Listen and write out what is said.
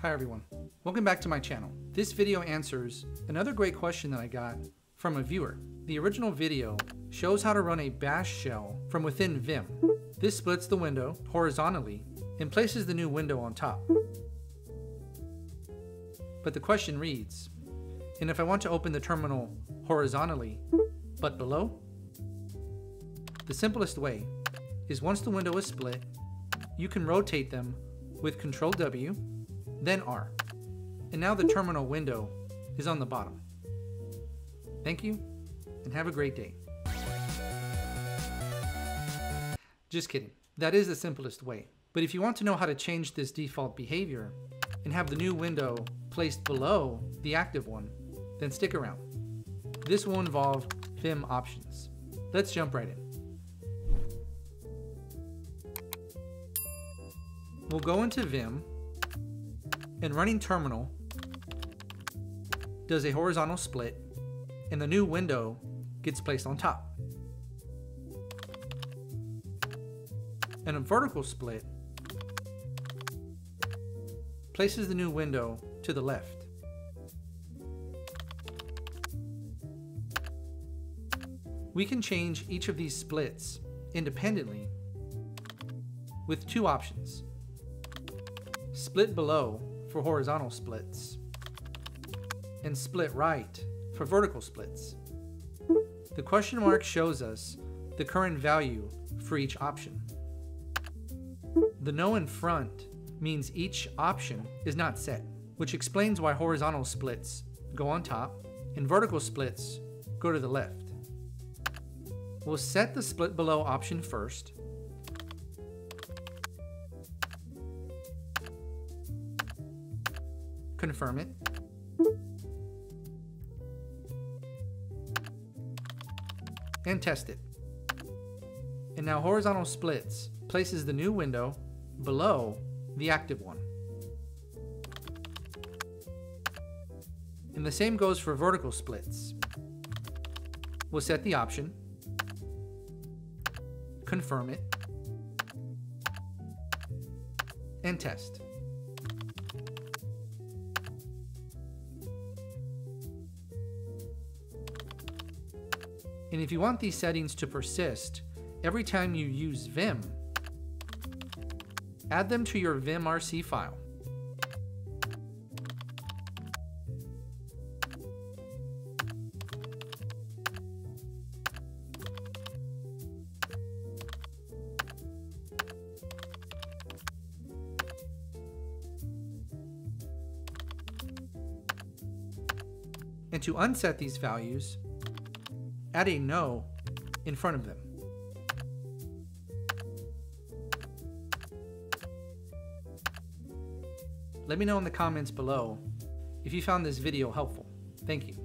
Hi everyone, welcome back to my channel. This video answers another great question that I got from a viewer. The original video shows how to run a bash shell from within Vim. This splits the window horizontally and places the new window on top. But the question reads, and if I want to open the terminal horizontally but below? The simplest way is once the window is split, you can rotate them with Ctrl W, then R. And now the terminal window is on the bottom. Thank you, and have a great day. Just kidding. That is the simplest way. But if you want to know how to change this default behavior and have the new window placed below the active one, then stick around. This will involve Vim options. Let's jump right in. We'll go into Vim, and running terminal does a horizontal split, and the new window gets placed on top. And a vertical split places the new window to the left. We can change each of these splits independently with two options. Split below for horizontal splits, and split right for vertical splits. The question mark shows us the current value for each option. The no in front means each option is not set, which explains why horizontal splits go on top and vertical splits go to the left. We'll set the split below option first, confirm it, and test it. And now horizontal splits places the new window below the active one. And the same goes for vertical splits. We'll set the option, confirm it, and test. And if you want these settings to persist every time you use Vim, add them to your vimrc file. And to unset these values, add a no in front of them. Let me know in the comments below if you found this video helpful. Thank you.